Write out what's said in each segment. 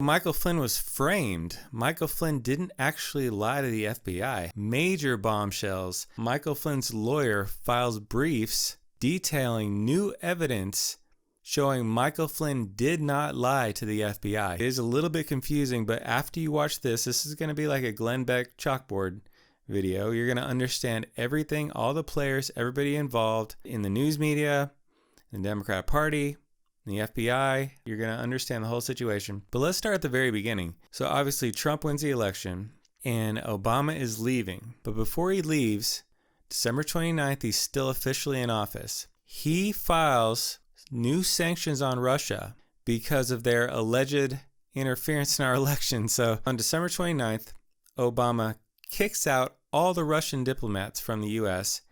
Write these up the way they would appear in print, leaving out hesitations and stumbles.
Michael Flynn was framed. Michael Flynn didn't actually lie to the FBI. Major bombshells. Michael Flynn's lawyer files briefs detailing new evidence showing Michael Flynn did not lie to the FBI. It is a little bit confusing, but after you watch this is going to be like a Glenn Beck chalkboard video. You're going to understand everything, all the players, everybody involved in the news media, in the Democrat Party, in the FBI. You're going to understand the whole situation. But let's start at the very beginning. So obviously Trump wins the election and Obama is leaving. But before he leaves, December 29th, he's still officially in office. He files new sanctions on Russia because of their alleged interference in our election. So on December 29th, Obama kicks out all the Russian diplomats from the U.S.,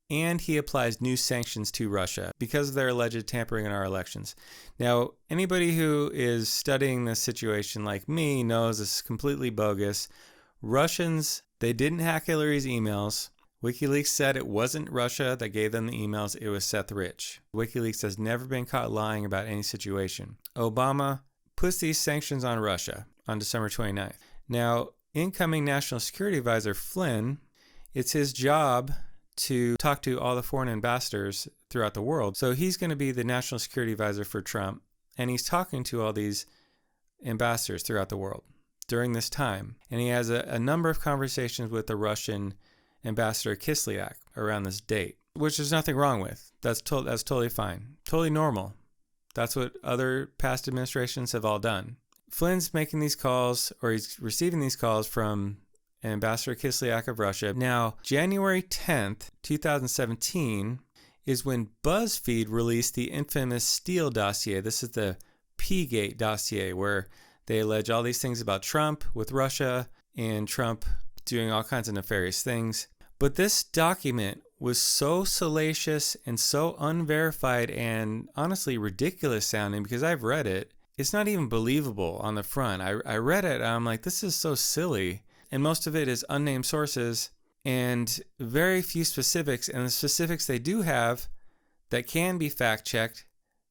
and he applies new sanctions to Russia because of their alleged tampering in our elections. Now, anybody who is studying this situation like me knows this is completely bogus. Russians, they didn't hack Hillary's emails. WikiLeaks said it wasn't Russia that gave them the emails, it was Seth Rich. WikiLeaks has never been caught lying about any situation. Obama puts these sanctions on Russia on December 29th. Now, incoming National Security Advisor Flynn, it's his job to talk to all the foreign ambassadors throughout the world. So he's going to be the National Security Advisor for Trump, and he's talking to all these ambassadors throughout the world during this time. And he has a number of conversations with the Russian Ambassador Kislyak around this date, which there's nothing wrong with. That's totally fine. Totally normal. That's what other past administrations have all done. Flynn's making these calls, or he's receiving these calls from Ambassador Kislyak of Russia. Now, January 10th, 2017 is when BuzzFeed released the infamous Steele dossier. This is the P-Gate dossier, where they allege all these things about Trump with Russia and Trump doing all kinds of nefarious things. But this document was so salacious and so unverified and honestly ridiculous sounding, because I've read it. It's not even believable on the front. I read it and I'm like, this is so silly. And most of it is unnamed sources and very few specifics. And the specifics they do have that can be fact-checked,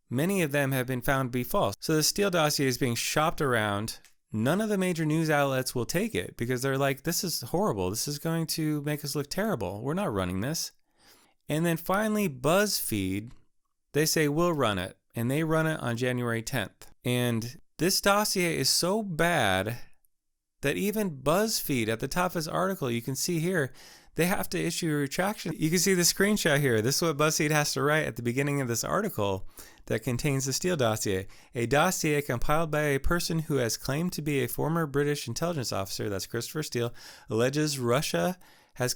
many of them have been found to be false. So the Steele dossier is being shopped around. None of the major news outlets will take it because they're like, this is horrible. This is going to make us look terrible. We're not running this. And then finally, BuzzFeed, they say, we'll run it. And they run it on January 10th. And this dossier is so bad that even BuzzFeed, at the top of his article, you can see here, they have to issue a retraction. You can see the screenshot here. This is what BuzzFeed has to write at the beginning of this article that contains the Steele dossier. A dossier compiled by a person who has claimed to be a former British intelligence officer, that's Christopher Steele, alleges Russia has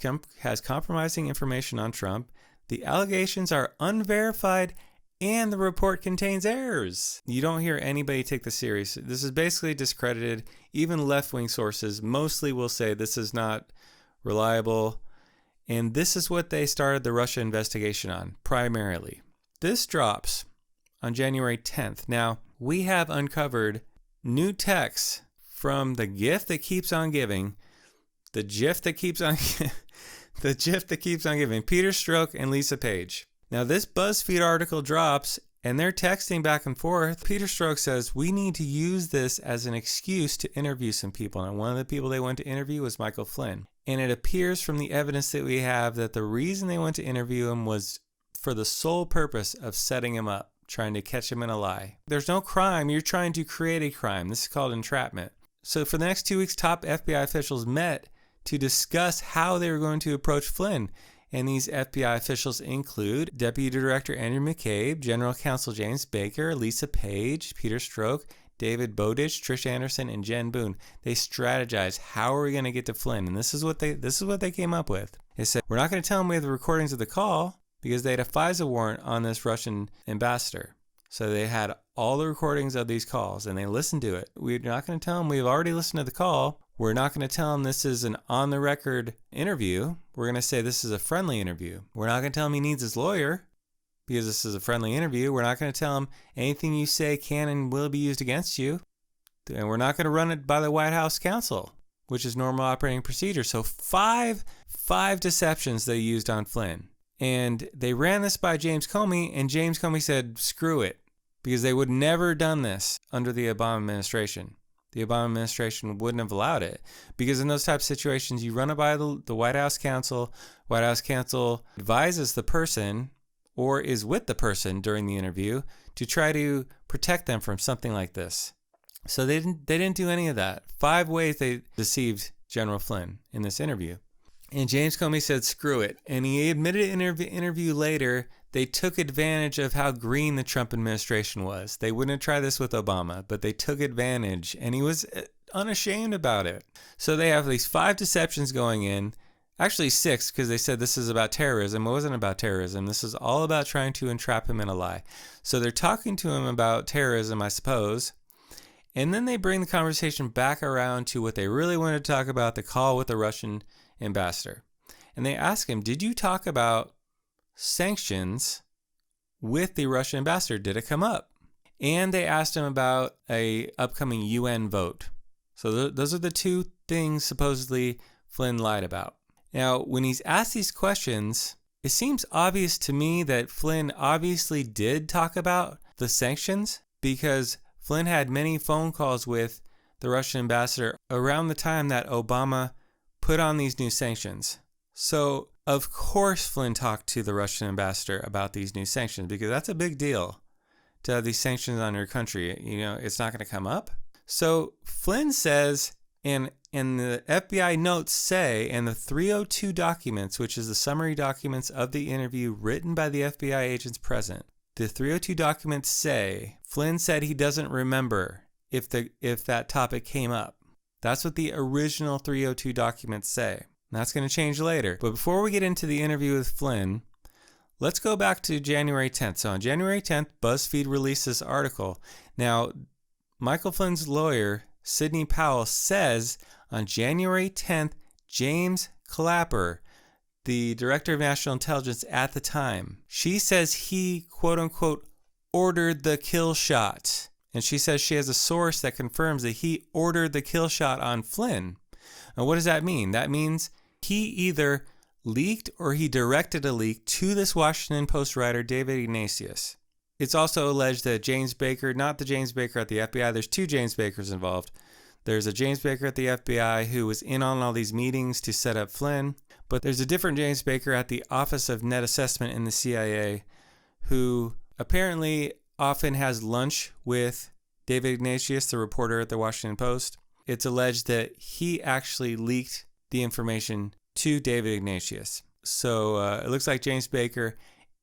compromising information on Trump. The allegations are unverified and the report contains errors. You don't hear anybody take this serious. This is basically discredited. Even left-wing sources mostly will say this is not reliable. And this is what they started the Russia investigation on, primarily. This drops on January 10th. Now, we have uncovered new texts from the gift that keeps on giving, the GIF that keeps on the GIF that keeps on giving, Peter Strzok and Lisa Page. Now, this BuzzFeed article drops, and they're texting back and forth. Peter Strzok says, we need to use this as an excuse to interview some people. And one of the people they went to interview was Michael Flynn. And it appears from the evidence that we have that the reason they went to interview him was for the sole purpose of setting him up, trying to catch him in a lie. There's no crime. You're trying to create a crime. This is called entrapment. So for the next 2 weeks, top FBI officials met to discuss how they were going to approach Flynn. And these FBI officials include Deputy Director Andrew McCabe, General Counsel James Baker, Lisa Page, Peter Strzok, David Bowditch, Trish Anderson, and Jen Boone. They strategized, how are we going to get to Flynn? And this is what they came up with. They said, we're not going to tell them we have the recordings of the call because they had a FISA warrant on this Russian ambassador. So they had all the recordings of these calls and they listened to it. We're not going to tell them we've already listened to the call. We're not going to tell him this is an on-the-record interview. We're going to say this is a friendly interview. We're not going to tell him he needs his lawyer because this is a friendly interview. We're not going to tell him anything you say can and will be used against you. And we're not going to run it by the White House counsel, which is normal operating procedure. So five deceptions they used on Flynn. And they ran this by James Comey, and James Comey said, screw it, because they would never done this under the Obama administration. the Obama administration wouldn't have allowed it. Because in those types of situations, you run it by the White House counsel. White House counsel advises the person or is with the person during the interview to try to protect them from something like this. So they didn't do any of that. 5 ways they deceived General Flynn in this interview. And James Comey said, screw it. And he admitted in an interview later, they took advantage of how green the Trump administration was. They wouldn't try this with Obama, but they took advantage. And he was unashamed about it. So they have these 5 deceptions going in. Actually 6, because they said this is about terrorism. It wasn't about terrorism. This is all about trying to entrap him in a lie. So they're talking to him about terrorism, I suppose. And then they bring the conversation back around to what they really wanted to talk about, the call with the Russian ambassador. And they ask him, did you talk about sanctions with the Russian ambassador? Did it come up? And they asked him about a upcoming UN vote. So those are the 2 things supposedly Flynn lied about. Now, when he's asked these questions, it seems obvious to me that Flynn obviously did talk about the sanctions, because Flynn had many phone calls with the Russian ambassador around the time that Obama put on these new sanctions. So, of course, Flynn talked to the Russian ambassador about these new sanctions, because that's a big deal to have these sanctions on your country. You know, it's not going to come up. So Flynn says, and the FBI notes say, and the 302 documents, which is the summary documents of the interview written by the FBI agents present, the 302 documents say, Flynn said he doesn't remember if that topic came up. That's what the original 302 documents say. That's going to change later. But before we get into the interview with Flynn, let's go back to January 10th. So on January 10th, BuzzFeed released this article. Now, Michael Flynn's lawyer, Sidney Powell, says on January 10th, James Clapper, the director of national intelligence at the time, she says he, quote unquote, ordered the kill shot. And she says she has a source that confirms that he ordered the kill shot on Flynn. And what does that mean? That means he either leaked or he directed a leak to this Washington Post writer, David Ignatius. It's also alleged that James Baker, not the James Baker at the FBI, there's 2 James Bakers involved. There's a James Baker at the FBI who was in on all these meetings to set up Flynn, but there's a different James Baker at the Office of Net Assessment in the CIA who apparently often has lunch with David Ignatius, the reporter at the Washington Post. It's alleged that he actually leaked the information to David Ignatius. So it looks like James Baker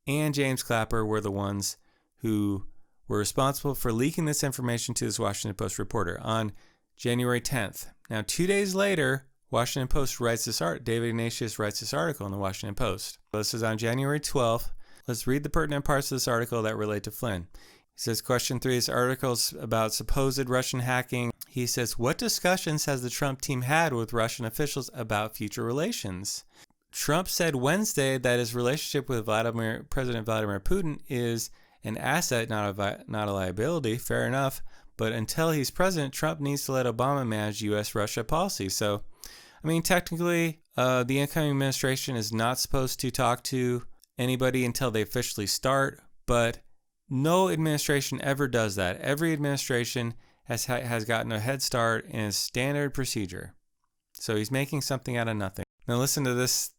and James Clapper were the ones who were responsible for leaking this information to this Washington Post reporter on January 10th. Now, 2 days later, Washington Post writes this David Ignatius writes this article in the Washington Post. This is on January 12th. Let's read the pertinent parts of this article that relate to Flynn. He says, question 3, this article's about supposed Russian hacking. He says, what discussions has the Trump team had with Russian officials about future relations? Trump said Wednesday that his relationship with President Vladimir Putin is an asset, not a liability. Fair enough. But until he's president, Trump needs to let Obama manage U.S.-Russia policy. So, I mean, technically, the incoming administration is not supposed to talk to anybody until they officially start. But no administration ever does that. Every administration has gotten a head start in a standard procedure. So he's making something out of nothing. Now listen to this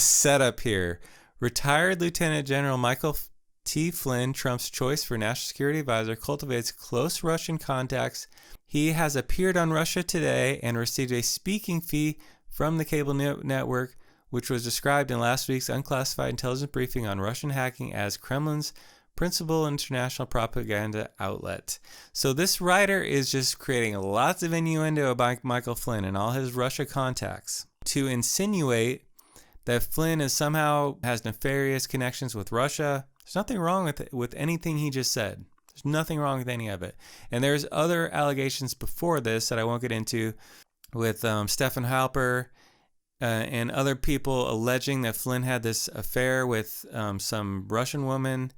setup here. Retired Lieutenant General Michael T. Flynn, Trump's choice for National Security Advisor, cultivates close Russian contacts. He has appeared on Russia Today and received a speaking fee from the cable network, which was described in last week's unclassified intelligence briefing on Russian hacking as Kremlin's principal international propaganda outlet. So this writer is just creating lots of innuendo about Michael Flynn and all his Russia contacts to insinuate that Flynn is somehow has nefarious connections with Russia. There's nothing wrong with anything he just said. There's nothing wrong with any of it. And there's other allegations before this that I won't get into with Stefan Halper and other people alleging that Flynn had this affair with some Russian woman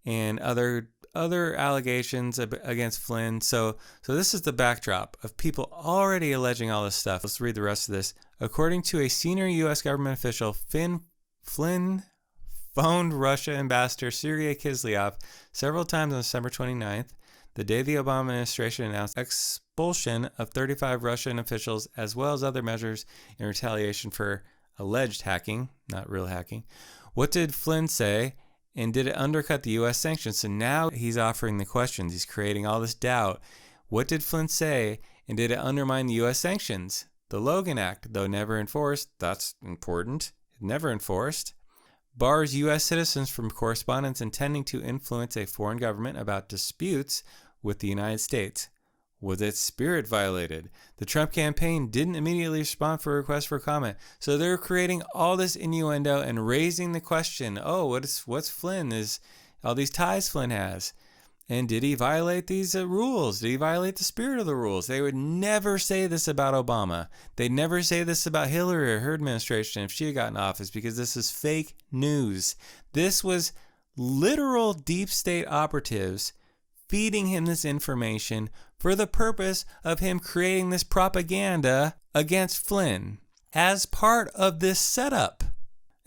and other allegations against Flynn. So this is the backdrop of people already alleging all this stuff. Let's read the rest of this. According to a senior U.S. government official, Flynn phoned Russia Ambassador Kislyak several times on December 29th, the day the Obama administration announced expulsion of 35 Russian officials, as well as other measures in retaliation for alleged hacking, not real hacking. What did Flynn say, and did it undercut the U.S. sanctions? So now he's offering the questions. He's creating all this doubt. What did Flynn say, and did it undermine the U.S. sanctions? The Logan Act, though never enforced, that's important, never enforced, bars U.S. citizens from correspondence intending to influence a foreign government about disputes with the United States. Was its spirit violated? The Trump campaign didn't immediately respond for a request for comment. So they're creating all this innuendo and raising the question, what's Flynn? Is all these ties Flynn has? And did he violate these rules? Did he violate the spirit of the rules? They would never say this about Obama. They'd never say this about Hillary or her administration if she had gotten office, because this is fake news. This was literal deep state operatives feeding him this information for the purpose of him creating this propaganda against Flynn as part of this setup.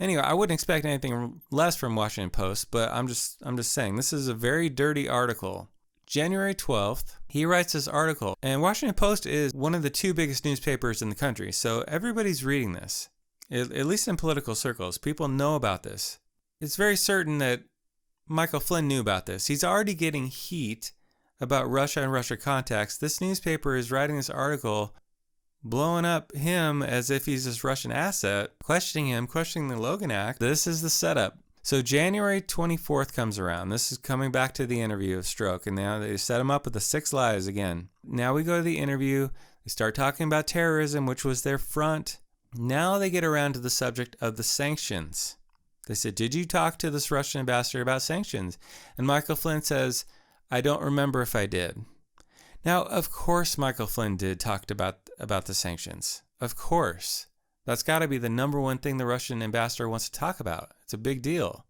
Anyway, I wouldn't expect anything less from Washington Post, but I'm just saying this is a very dirty article. January 12th, he writes this article, and Washington Post is one of the two biggest newspapers in the country, so everybody's reading this, at least in political circles. People know about this. It's very certain that Michael Flynn knew about this. He's already getting heat about Russia and Russia contacts. This newspaper is writing this article blowing up him as if he's this Russian asset, questioning him, questioning the Logan Act. This is the setup. So January 24th comes around. This is coming back to the interview of Strzok, and now they set him up with the 6 lies again. Now we go to the interview. They start talking about terrorism, which was their front. Now they get around to the subject of the sanctions. They said, did you talk to this Russian ambassador about sanctions? And Michael Flynn says, I don't remember if I did. Now, of course, Michael Flynn did talk about the sanctions. Of course. That's got to be the number one thing the Russian ambassador wants to talk about. It's a big deal.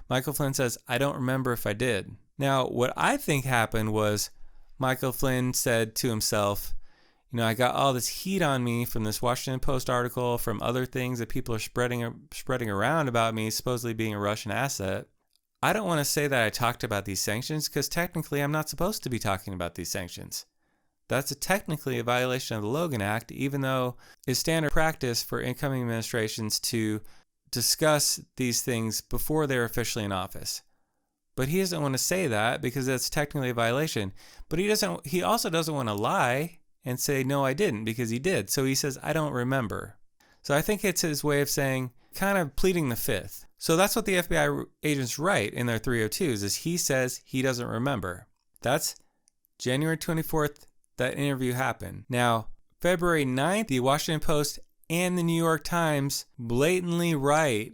Michael Flynn says, I don't remember if I did. Now, what I think happened was Michael Flynn said to himself, I got all this heat on me from this Washington Post article, from other things that people are spreading around about me supposedly being a Russian asset. I don't want to say that I talked about these sanctions because technically I'm not supposed to be talking about these sanctions. That's technically a violation of the Logan Act, even though it's standard practice for incoming administrations to discuss these things before they're officially in office. But he doesn't want to say that because that's technically a violation. But he also doesn't want to lie and say, no, I didn't, because he did. So he says, I don't remember. So I think it's his way of saying, kind of pleading the fifth. So that's what the FBI agents write in their 302s, is he says he doesn't remember. That's January 24th, that interview happened. Now, February 9th, the Washington Post and the New York Times blatantly write,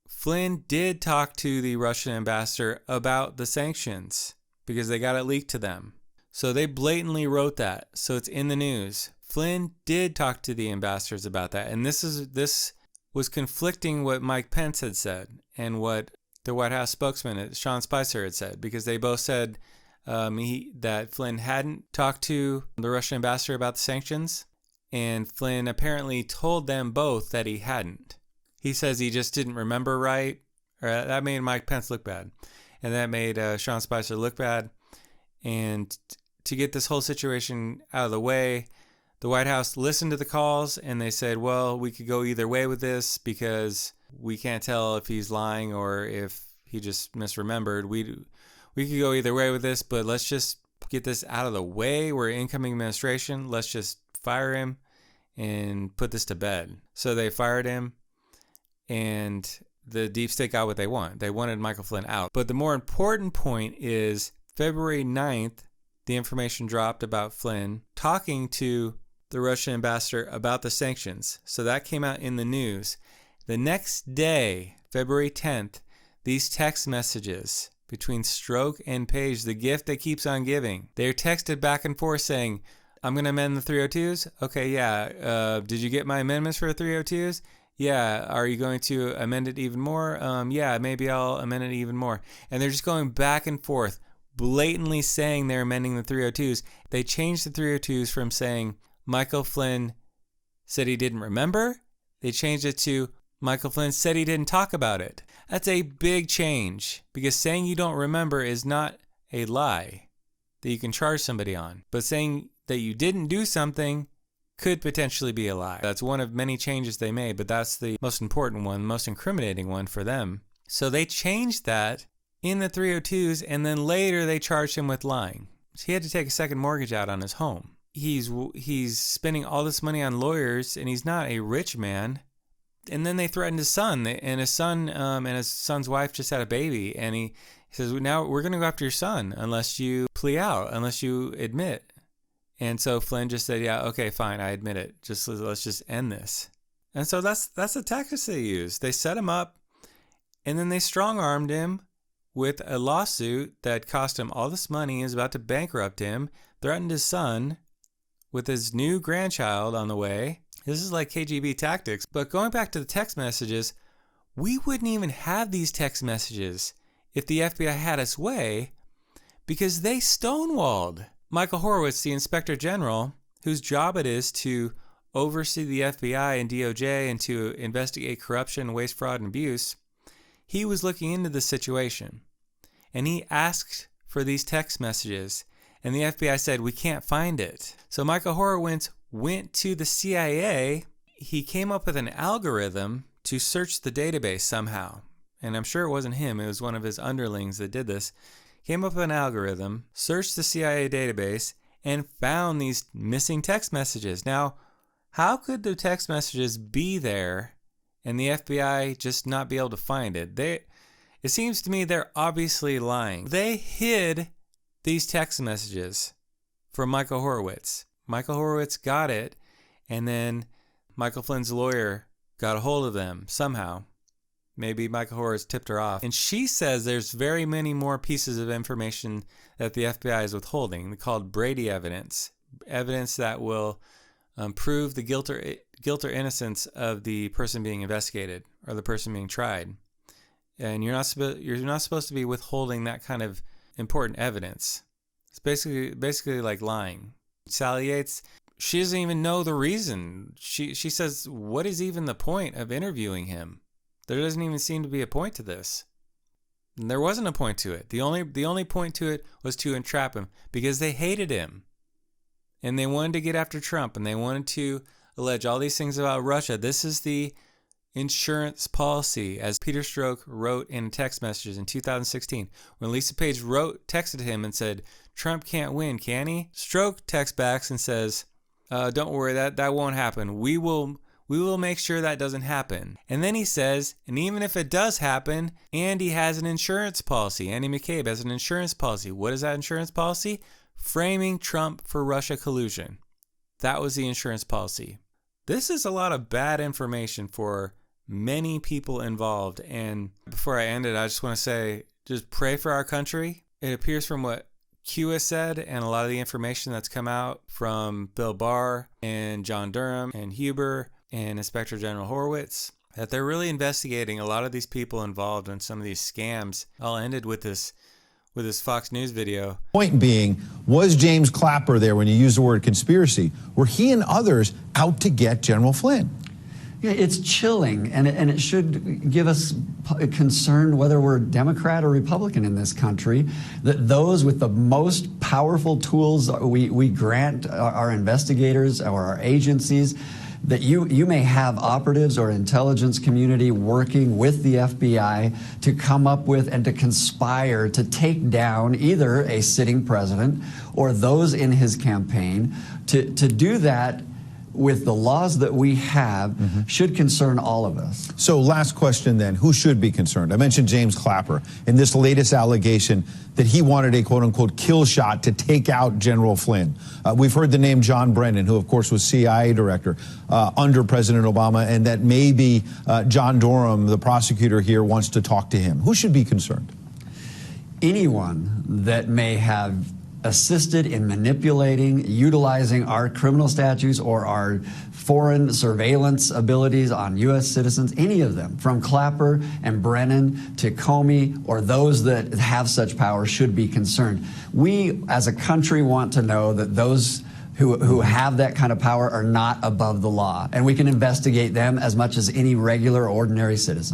Flynn did talk to the Russian ambassador about the sanctions because they got it leaked to them. So they blatantly wrote that. So it's in the news. Flynn did talk to the ambassadors about that. And this was conflicting what Mike Pence had said and what the White House spokesman, Sean Spicer, had said, because they both said that Flynn hadn't talked to the Russian ambassador about the sanctions, and Flynn apparently told them both that he hadn't. He says he just didn't remember right, or that made Mike Pence look bad, and that made Sean Spicer look bad. And to get this whole situation out of the way, the White House listened to the calls and they said, well, we could go either way with this because we can't tell if he's lying or if he just misremembered. We could go either way with this, but let's just get this out of the way. We're incoming administration. Let's just fire him and put this to bed. So they fired him, and the deep state got what they want. They wanted Michael Flynn out. But the more important point is February 9th, the information dropped about Flynn talking to the Russian ambassador about the sanctions. So that came out in the news. The next day, February 10th, these text messages between Strzok and Page, the gift that keeps on giving, they're texted back and forth saying, I'm going to amend the 302s. Okay, yeah. Did you get my amendments for the 302s? Yeah. Are you going to amend it even more? Yeah, maybe I'll amend it even more. And they're just going back and forth, blatantly saying they're amending the 302s. They changed the 302s from saying Michael Flynn said he didn't remember. They changed it to Michael Flynn said he didn't talk about it. That's a big change, because saying you don't remember is not a lie that you can charge somebody on. But saying that you didn't do something could potentially be a lie. That's one of many changes they made, but that's the most important one, the most incriminating one for them. So they changed that in the 302s, and then later they charged him with lying. So he had to take a second mortgage out on his home. He's spending all this money on lawyers, and he's not a rich man. And then they threatened his son, and his son's wife just had a baby, and he says, now we're going to go after your son unless you plea out, unless you admit. And so Flynn just said, yeah, okay, fine, I admit it. Let's just end this. And so that's the tactics they used. They set him up, and then they strong-armed him with a lawsuit that cost him all this money, is about to bankrupt him, threatened his son with his new grandchild on the way. This is like KGB tactics. But going back to the text messages, we wouldn't even have these text messages if the FBI had its way, because they stonewalled Michael Horowitz, the Inspector General, whose job it is to oversee the FBI and DOJ and to investigate corruption, waste, fraud, and abuse. He was looking into the situation, and he asked for these text messages, and the FBI said, we can't find it. So Michael Horowitz went to the CIA. He came up with an algorithm to search the database somehow, and I'm sure it wasn't him. It was one of his underlings that did this. Came up with an algorithm, searched the CIA database, and found these missing text messages. Now, how could the text messages be there and the FBI just not be able to find it? It seems to me they're obviously lying. They hid these text messages from Michael Horowitz. Michael Horowitz got it, and then Michael Flynn's lawyer got a hold of them somehow. Maybe Michael Horowitz tipped her off. And she says there's very many more pieces of information that the FBI is withholding, called Brady evidence. Evidence that will prove the guilt or innocence of the person being investigated or the person being tried. And you're not supposed to be withholding that kind of important evidence. It's basically like lying. Sally Yates, she doesn't even know the reason. She says, what is even the point of interviewing him? There doesn't even seem to be a point to this. And there wasn't a point to it. The only point to it was to entrap him, because they hated him. And they wanted to get after Trump, and they wanted to allege all these things about Russia. This is the insurance policy, as Peter Strzok wrote in text messages in 2016. When Lisa Page texted him and said, Trump can't win, can he? Strzok texts back and says, don't worry, that won't happen. We will make sure that doesn't happen. And then he says, and even if it does happen, Andy has an insurance policy. Andy McCabe has an insurance policy. What is that insurance policy? Framing Trump for Russia collusion. That was the insurance policy. This is a lot of bad information for many people involved. And before I end it, I just want to say, just pray for our country. It appears from what Q has said and a lot of the information that's come out from Bill Barr and John Durham and Huber and Inspector General Horowitz, that they're really investigating a lot of these people involved in some of these scams. All ended with this Fox News video. Point being, was James Clapper there when you use the word conspiracy? Were he and others out to get General Flynn? Yeah, it's chilling, and it should give us concern whether we're Democrat or Republican in this country, that those with the most powerful tools we grant our investigators or our agencies, that you may have operatives or intelligence community working with the FBI to come up with and to conspire to take down either a sitting president or those in his campaign. To do that with the laws that we have should concern all of us. So last question then, who should be concerned? I mentioned James Clapper in this latest allegation that he wanted a quote-unquote kill shot to take out General Flynn. We've heard the name John Brennan, who of course was CIA director under President Obama, and that maybe John Durham, the prosecutor here, wants to talk to him. Who should be concerned? Anyone that may have assisted in manipulating, utilizing our criminal statutes or our foreign surveillance abilities on U.S. citizens, any of them, from Clapper and Brennan to Comey or those that have such power, should be concerned. We, as a country, want to know that those who have that kind of power are not above the law, and we can investigate them as much as any regular, ordinary citizen.